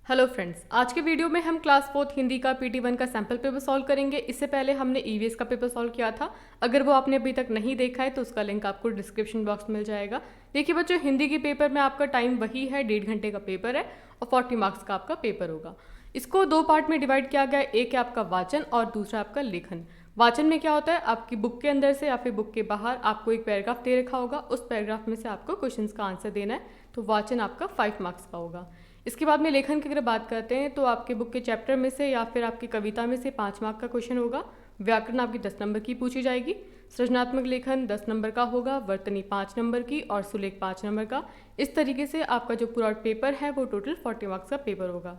Hello friends, आज के video में हम क्लास 4 हिंदी का PT1 का सैम्पल पेपर सॉल्व करेंगे। इससे पहले हमने EVS का पेपर सॉल्व किया था। अगर वो आपने अभी तक नहीं देखा है तो उसका लिंक आपको डिस्क्रिप्शन बॉक्स में मिल जाएगा। देखिए बच्चों, हिंदी के पेपर में आपका टाइम वही है, 1.5 घंटे का पेपर है और 40 मार्क्स का आपका पेपर होगा। इसको 2 पार्ट में डिवाइड किया गया है, एक है आपका वाचन और दूसरा आपका लेखन। वाचन में क्या होता है, आपकी बुक के अंदर से या फिर बुक के बाहर आपको एक पैराग्राफ दे रखा होगा, उस पैराग्राफ में से आपको क्वेश्चंस का आंसर देना है, तो वाचन आपका 5 मार्क्स का होगा। इसके बाद में लेखन की अगर बात करते हैं तो आपके बुक के चैप्टर में से या फिर आपकी कविता में से 5 मार्क का क्वेश्चन होगा। व्याकरण आपकी 10 नंबर की पूछी जाएगी। सृजनात्मक लेखन 10 नंबर का होगा, वर्तनी 5 नंबर की और सुलेख 5 नंबर का। इस तरीके से आपका जो पूरा पेपर है वो टोटल 40 मार्क्स का पेपर होगा।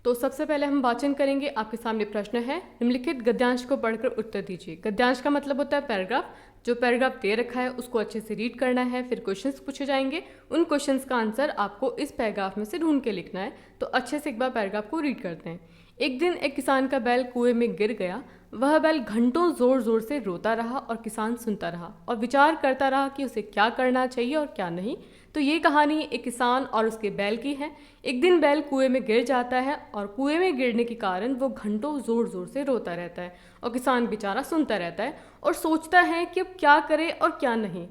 तो सबसे पहले हम वाचन करेंगे। आपके सामने प्रश्न है, निम्नलिखित गद्यांश को पढ़कर उत्तर दीजिए। गद्यांश का मतलब होता है पैराग्राफ। जो पैराग्राफ दे रखा है उसको अच्छे से रीड करना है, फिर क्वेश्चंस पूछे जाएंगे, उन क्वेश्चंस का आंसर आपको इस पैराग्राफ में से ढूंढ के लिखना है। तो अच्छे से एक बार पैराग्राफ को रीड करते हैं। एक दिन एक किसान का बैल कुएं में गिर गया। वह बैल घंटों जोर जोर से रोता रहा और किसान सुनता रहा और विचार करता रहा कि उसे क्या करना चाहिए और क्या नहीं। तो ये कहानी एक किसान और उसके बैल की है। एक दिन बैल कुएं में गिर जाता है और कुएं में गिरने के कारण वो घंटों जोर जोर से रोता रहता है और किसान बेचारा सुनता रहता है और सोचता है कि अब क्या करे और क्या नहीं।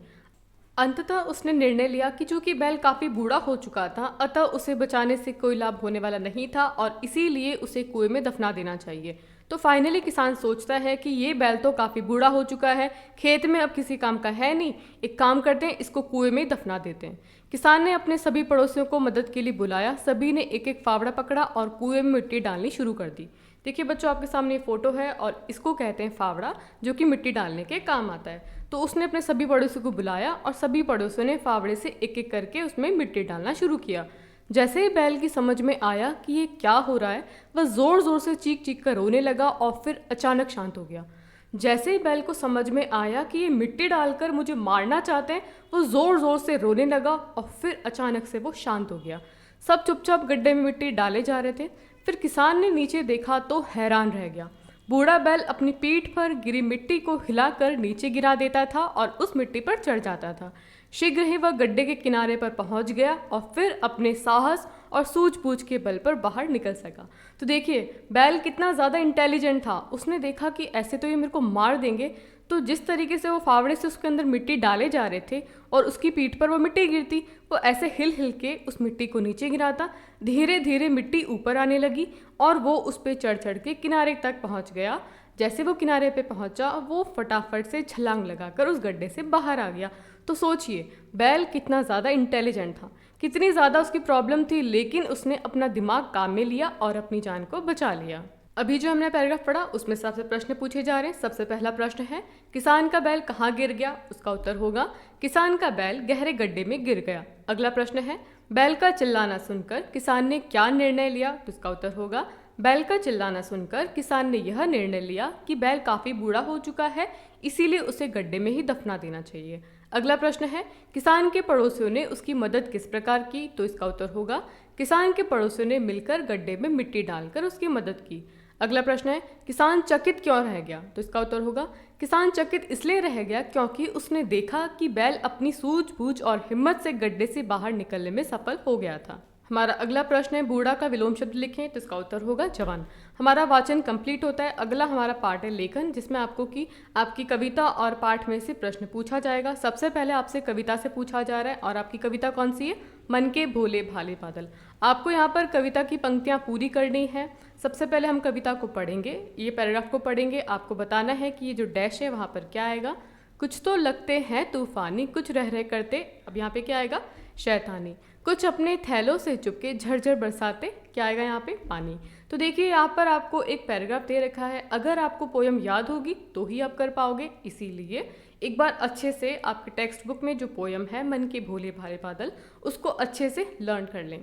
अंततः उसने निर्णय लिया कि चूंकि बैल काफ़ी बूढ़ा हो चुका था, अतः उसे बचाने से कोई लाभ होने वाला नहीं था और इसीलिए उसे कुएं में दफना देना चाहिए। तो फाइनली किसान सोचता है कि ये बैल तो काफ़ी बूढ़ा हो चुका है, खेत में अब किसी काम का है नहीं, एक काम करते हैं, इसको कुएं में दफना देते हैं। किसान ने अपने सभी पड़ोसियों को मदद के लिए बुलाया। सभी ने एक एक फावड़ा पकड़ा और कुएं में मिट्टी डालनी शुरू कर दी। देखिए बच्चों, आपके सामने ये फोटो है और इसको कहते हैं फावड़ा, जो कि मिट्टी डालने के काम आता है। तो उसने अपने सभी पड़ोसियों को बुलाया और सभी पड़ोसियों ने फावड़े से एक एक करके उसमें मिट्टी डालना शुरू किया। जैसे ही बैल की समझ में आया कि ये क्या हो रहा है, वह जोर जोर से चीख चीख कर रोने लगा और फिर अचानक शांत हो गया। जैसे ही बैल को समझ में आया कि ये मिट्टी डालकर मुझे मारना चाहते हैं, वो जोर जोर से रोने लगा और फिर अचानक से वो शांत हो गया। सब चुपचाप गड्ढे में मिट्टी डाले जा रहे थे। फिर किसान ने नीचे देखा तो हैरान रह गया। बूढ़ा बैल अपनी पीठ पर गिरी मिट्टी को हिलाकर नीचे गिरा देता था और उस मिट्टी पर चढ़ जाता था। शीघ्र ही वह गड्ढे के किनारे पर पहुंच गया और फिर अपने साहस और सूझबूझ के बल पर बाहर निकल सका। तो देखिए बैल कितना ज़्यादा इंटेलिजेंट था। उसने देखा कि ऐसे तो ये मेरे को मार देंगे, तो जिस तरीके से वो फावड़े से उसके अंदर मिट्टी डाले जा रहे थे और उसकी पीठ पर वो मिट्टी गिरती, वो ऐसे हिल हिल के उस मिट्टी को नीचे गिराता। धीरे धीरे मिट्टी ऊपर आने लगी और वो उस पर चढ़ चढ़ के किनारे तक पहुंच गया। जैसे वो किनारे पे पहुंचा, वो फटाफट से छलांग लगाकर उस गड्ढे से बाहर आ गया। तो सोचिए बैल कितना ज़्यादा इंटेलिजेंट था, कितनी ज़्यादा उसकी प्रॉब्लम थी, लेकिन उसने अपना दिमाग काम में लिया और अपनी जान को बचा लिया। अभी जो हमने पैराग्राफ पढ़ा उसमें सबसे प्रश्न पूछे जा रहे हैं। सबसे पहला प्रश्न है, किसान का बैल कहाँ गिर गया? उसका उत्तर होगा, किसान का बैल गहरे गड्ढे में गिर गया। अगला प्रश्न है, बैल का चिल्लाना सुनकर किसान ने क्या निर्णय लिया? तो इसका उत्तर होगा, बैल का चिल्लाना सुनकर किसान ने यह निर्णय लिया कि बैल काफ़ी बूढ़ा हो चुका है, इसीलिए उसे गड्ढे में ही दफना देना चाहिए। अगला प्रश्न है, किसान के पड़ोसियों ने उसकी मदद किस प्रकार की? तो इसका उत्तर होगा, किसान के पड़ोसियों ने मिलकर गड्ढे में मिट्टी डालकर उसकी मदद की। अगला प्रश्न है, किसान चकित क्यों रह गया? तो इसका उत्तर होगा, किसान चकित इसलिए रह गया क्योंकि उसने देखा कि बैल अपनी सूझबूझ और हिम्मत से गड्ढे से बाहर निकलने में सफल हो गया था। हमारा अगला प्रश्न है, बूढ़ा का विलोम शब्द लिखें। तो इसका उत्तर होगा जवान। हमारा वाचन कंप्लीट होता है। अगला हमारा पार्ट है लेखन, जिसमें आपकी कविता और पाठ में से प्रश्न पूछा जाएगा। सबसे पहले आपसे कविता से पूछा जा रहा है और आपकी कविता कौन सी है? मन के भोले भाले बादल। आपको यहाँ पर कविता की पंक्तियाँ पूरी करनी है। सबसे पहले हम कविता को पढ़ेंगे, ये पैराग्राफ को पढ़ेंगे। आपको बताना है कि ये जो डैश है वहाँ पर क्या आएगा। कुछ तो लगते हैं तूफानी, कुछ रह रह करते, अब यहाँ पे क्या आएगा? शैतानी। कुछ अपने थैलों से चुपके झरझर बरसाते, क्या आएगा यहाँ पे? पानी। तो देखिए यहाँ पर आपको एक पैराग्राफ दे रखा है। अगर आपको पोयम याद होगी तो ही आप कर पाओगे, इसीलिए एक बार अच्छे से आपके टेक्स्ट बुक में जो पोयम है मन के भोले भाले बादल, उसको अच्छे से लर्न कर लें।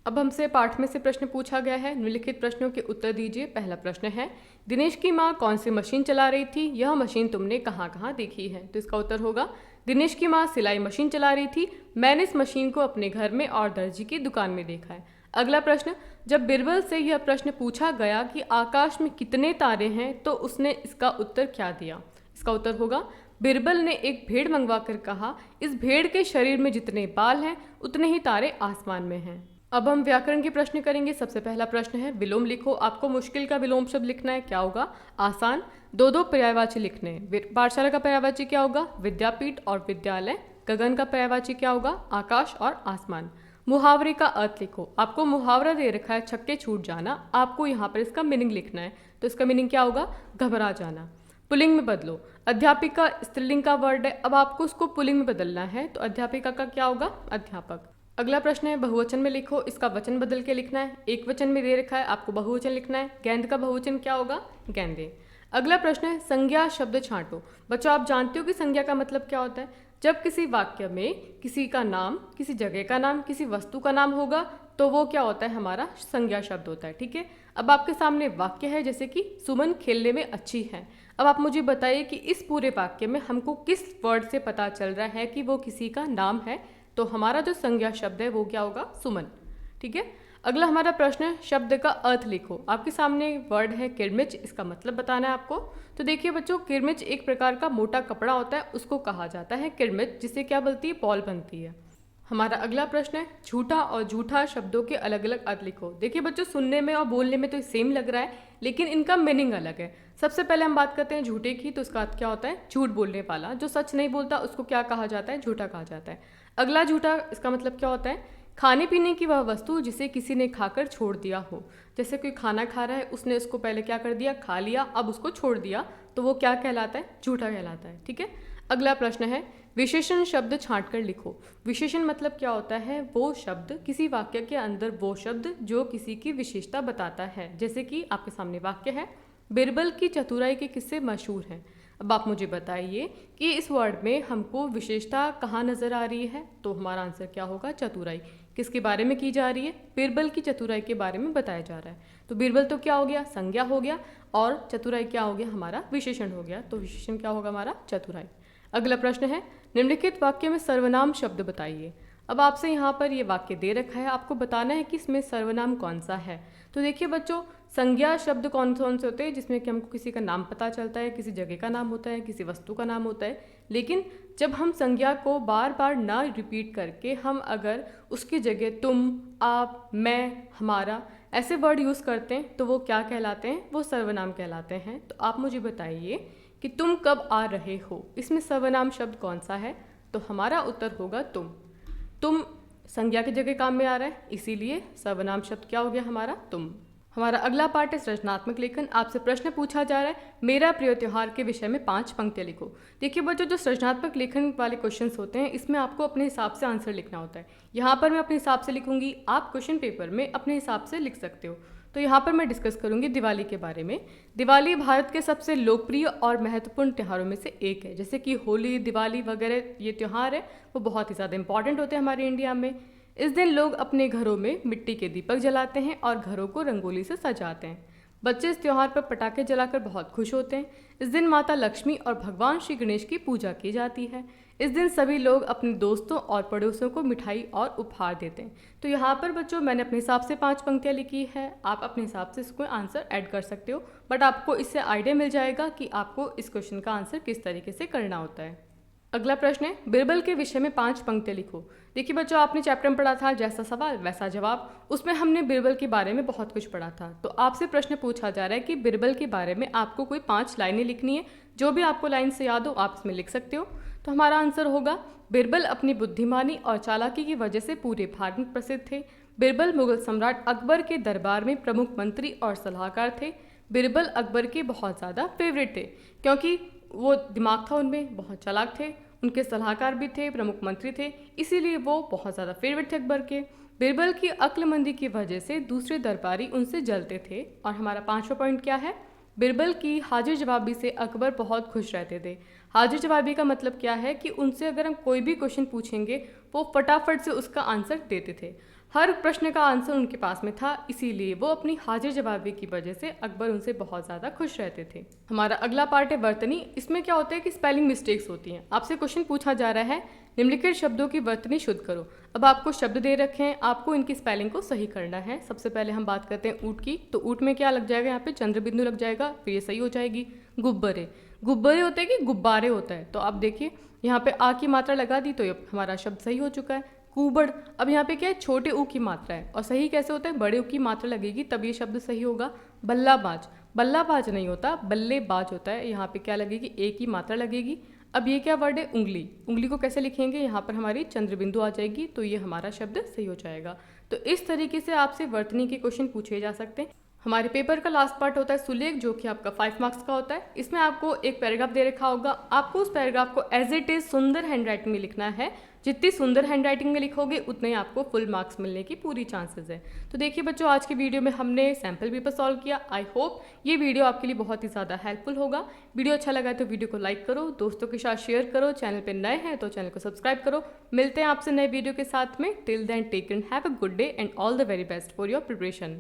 अब हमसे पाठ में से प्रश्न पूछा गया है, निम्नलिखित प्रश्नों के उत्तर दीजिए। पहला प्रश्न है, दिनेश की माँ कौन सी मशीन चला रही थी? यह मशीन तुमने कहाँ कहाँ देखी है? तो इसका उत्तर होगा, दिनेश की माँ सिलाई मशीन चला रही थी। मैंने इस मशीन को अपने घर में और दर्जी की दुकान में देखा है। अगला प्रश्न, जब बिरबल से यह प्रश्न पूछा गया कि आकाश में कितने तारे हैं, तो उसने इसका उत्तर क्या दिया? इसका उत्तर होगा, बिरबल ने एक भेड़ मंगवा कर कहा, इस भेड़ के शरीर में जितने बाल हैं उतने ही तारे आसमान में हैं। अब हम व्याकरण के प्रश्न करेंगे। सबसे पहला प्रश्न है विलोम लिखो। आपको मुश्किल का विलोम शब्द लिखना है, क्या होगा? आसान। दो दो पर्यायवाची लिखने हैं। पाठशाला का पर्यायवाची क्या होगा? विद्यापीठ और विद्यालय। गगन का पर्यायवाची क्या होगा? आकाश और आसमान। मुहावरे का अर्थ लिखो। आपको मुहावरा दे रखा है छक्के छूट जाना, आपको यहाँ पर इसका मीनिंग लिखना है। तो इसका मीनिंग क्या होगा? घबरा जाना। पुल्लिंग में बदलो। अध्यापिका स्त्रीलिंग का वर्ड है, अब आपको उसको पुल्लिंग में बदलना है, तो अध्यापिका का क्या होगा? अध्यापक। अगला प्रश्न है बहुवचन में लिखो। इसका वचन बदल के लिखना है। एक वचन में दे रखा है, आपको बहुवचन लिखना है। गेंद का बहुवचन क्या होगा? गेंदे। अगला प्रश्न है संज्ञा शब्द छांटो। बच्चों आप जानते हो कि संज्ञा का मतलब क्या होता है? जब किसी वाक्य में किसी का नाम, किसी जगह का नाम, किसी वस्तु का नाम होगा तो वो क्या होता है? हमारा संज्ञा शब्द होता है। ठीक है, अब आपके सामने वाक्य है जैसे कि सुमन खेलने में अच्छी है। अब आप मुझे बताइए कि इस पूरे वाक्य में हमको किस वर्ड से पता चल रहा है कि वो किसी का नाम है? तो हमारा जो संज्ञा शब्द है वो क्या होगा? सुमन। ठीक है, अगला हमारा प्रश्न है शब्द का अर्थ लिखो। आपके सामने वर्ड है किरमिच, इसका मतलब बताना है आपको। तो देखिए बच्चों, किरमिच एक प्रकार का मोटा कपड़ा होता है, उसको कहा जाता है किरमिच, जिससे क्या बनती है? पॉल बनती है। हमारा अगला प्रश्न है झूठा और झूठा शब्दों के अलग अलग अर्थ लिखो। देखिए बच्चों, सुनने में और बोलने में तो सेम लग रहा है, लेकिन इनका मीनिंग अलग है। सबसे पहले हम बात करते हैं झूठे की, तो उसका अर्थ क्या होता है? झूठ बोलने वाला। जो सच नहीं बोलता उसको क्या कहा जाता है? झूठा कहा जाता है। अगला झूठा, इसका मतलब क्या होता है? खाने पीने की वह वस्तु जिसे किसी ने खाकर छोड़ दिया हो। जैसे कोई खाना खा रहा है, उसने उसको पहले क्या कर दिया? खा लिया, अब उसको छोड़ दिया, तो वो क्या कहलाता है? झूठा कहलाता है। ठीक है, अगला प्रश्न है विशेषण शब्द छांट कर लिखो। विशेषण मतलब क्या होता है? वो शब्द, किसी वाक्य के अंदर वो शब्द जो किसी की विशेषता बताता है। जैसे कि आपके सामने वाक्य है बिरबल की चतुराई के किस्से मशहूर हैं। अब आप मुझे बताइए कि इस वर्ड में हमको विशेषता कहाँ नजर आ रही है? तो हमारा आंसर क्या होगा? चतुराई। किसके बारे में की जा रही है? बिरबल की चतुराई के बारे में बताया जा रहा है। तो बिरबल तो क्या हो गया? संज्ञा हो गया, और चतुराई क्या हो गया? हमारा विशेषण हो गया। तो विशेषण क्या होगा? हमारा चतुराई। अगला प्रश्न है निम्नलिखित वाक्य में सर्वनाम शब्द बताइए। अब आपसे यहाँ पर ये वाक्य दे रखा है, आपको बताना है कि इसमें सर्वनाम कौन सा है। तो देखिए बच्चों, संज्ञा शब्द कौन कौन से होते हैं? जिसमें कि हमको किसी का नाम पता चलता है, किसी जगह का नाम होता है, किसी वस्तु का नाम होता है। लेकिन जब हम संज्ञा को बार बार ना रिपीट करके हम अगर उसकी जगह तुम, आप, मैं, हमारा ऐसे वर्ड यूज़ करते हैं तो वो क्या कहलाते हैं? वो सर्वनाम कहलाते हैं। तो आप मुझे बताइए कि तुम कब आ रहे हो, इसमें सर्वनाम शब्द कौन सा है? तो हमारा उत्तर होगा तुम। तुम संज्ञा की जगह काम में आ रहा है, इसीलिए सर्वनाम शब्द क्या हो गया? हमारा तुम। हमारा अगला पार्ट है सृजनात्मक लेखन। आपसे प्रश्न पूछा जा रहा है मेरा प्रिय त्योहार के विषय में 5 पंक्तियाँ लिखो। देखिए बच्चों, जो सृजनात्मक लेखन वाले क्वेश्चंस होते हैं इसमें आपको अपने हिसाब से आंसर लिखना होता है। यहाँ पर मैं अपने हिसाब से लिखूंगी, आप क्वेश्चन पेपर में अपने हिसाब से लिख सकते हो। तो यहाँ पर मैं डिस्कस करूंगी दिवाली के बारे में। दिवाली भारत के सबसे लोकप्रिय और महत्वपूर्ण त्योहारों में से एक है। जैसे कि होली, दिवाली वगैरह ये त्यौहार है वो बहुत ही ज़्यादा इंपॉर्टेंट होते हैं हमारे इंडिया में। इस दिन लोग अपने घरों में मिट्टी के दीपक जलाते हैं और घरों को रंगोली से सजाते हैं। बच्चे इस त्यौहार पर पटाखे जलाकर बहुत खुश होते हैं। इस दिन माता लक्ष्मी और भगवान श्री गणेश की पूजा की जाती है। इस दिन सभी लोग अपने दोस्तों और पड़ोसियों को मिठाई और उपहार देते हैं। तो यहाँ पर बच्चों मैंने अपने हिसाब से 5 पंक्तियाँ लिखी है, आप अपने हिसाब से इसको आंसर ऐड कर सकते हो, बट आपको इससे आइडिया मिल जाएगा कि आपको इस क्वेश्चन का आंसर किस तरीके से करना होता है। अगला प्रश्न है बिरबल के विषय में 5 पंक्तियाँ लिखो। देखिए बच्चों, आपने चैप्टर में पढ़ा था जैसा सवाल वैसा जवाब, उसमें हमने बिरबल के बारे में बहुत कुछ पढ़ा था। तो आपसे प्रश्न पूछा जा रहा है कि बिरबल के बारे में आपको कोई 5 लाइनें लिखनी है। जो भी आपको लाइन से याद हो आप इसमें लिख सकते हो। तो हमारा आंसर होगा बिरबल अपनी बुद्धिमानी और चालाकी की वजह से पूरे भारत में प्रसिद्ध थे। बिरबल मुगल सम्राट अकबर के दरबार में प्रमुख मंत्री और सलाहकार थे। बिरबल अकबर के बहुत ज़्यादा फेवरेट थे क्योंकि वो दिमाग था उनमें, बहुत चालाक थे, उनके सलाहकार भी थे, प्रमुख मंत्री थे, इसीलिए वो बहुत ज़्यादा फेवरेट थे अकबर के। बिरबल की अक्लमंदी की वजह से दूसरे दरबारी उनसे जलते थे। और हमारा 5वां पॉइंट क्या है? बिरबल की हाजिर जवाबी से अकबर बहुत खुश रहते थे। हाजिर जवाबी का मतलब क्या है कि उनसे अगर हम कोई भी क्वेश्चन पूछेंगे वो फटाफट से उसका आंसर देते थे। हर प्रश्न का आंसर उनके पास में था, इसीलिए वो अपनी हाजिर जवाबी की वजह से अकबर उनसे बहुत ज़्यादा खुश रहते थे। हमारा अगला पार्ट है वर्तनी। इसमें क्या होता है कि स्पेलिंग मिस्टेक्स होती हैं। आपसे क्वेश्चन पूछा जा रहा है निम्नलिखित शब्दों की वर्तनी शुद्ध करो। अब आपको शब्द दे रखे हैं, आपको इनकी स्पेलिंग को सही करना है। सबसे पहले हम बात करते हैं ऊँट की। तो ऊँट में क्या लग जाएगा? यहाँ पे चंद्र बिंदु लग जाएगा, फिर ये सही हो जाएगी। गुब्बारे, गुब्बारे होते हैं कि गुब्बारे होता है? तो आप देखिए यहाँ पे आ की मात्रा लगा दी तो ये हमारा शब्द सही हो चुका है। कुबड़। अब यहाँ पे क्या है, छोटे ऊ की मात्रा है और सही कैसे होता है, बड़े ऊ की मात्रा लगेगी तब ये शब्द सही होगा। बल्लाबाज, बल्लाबाज नहीं होता, बल्लेबाज होता है। यहाँ पे क्या लगेगी, ए की मात्रा लगेगी। अब ये क्या वर्ड है, उंगली। उंगली को कैसे लिखेंगे, यहाँ पर हमारी चंद्र बिंदु आ जाएगी, तो ये हमारा शब्द सही हो जाएगा। तो इस तरीके से आपसे वर्तनी के क्वेश्चन पूछे जा सकते हैं। हमारे पेपर का लास्ट पार्ट होता है सुलेख, जो कि आपका 5 मार्क्स का होता है। इसमें आपको एक पैराग्राफ दे रखा होगा, आपको उस पैराग्राफ को एज इट इज सुंदर हैंडराइटिंग में लिखना है। जितनी सुंदर हैंडराइटिंग में लिखोगे उतने ही आपको फुल मार्क्स मिलने की पूरी चांसेस है। तो देखिए बच्चों, आज की वीडियो में हमने सैम्पल पेपर सॉल्व किया। आई होप ये वीडियो आपके लिए बहुत ही ज़्यादा हेल्पफुल होगा। वीडियो अच्छा लगा है तो वीडियो को लाइक करो, दोस्तों के साथ शेयर करो, चैनल पर नए हैं तो चैनल को सब्सक्राइब करो। मिलते हैं आपसे नए वीडियो के साथ में। Till then take and have a good day and all the very best for your preparation.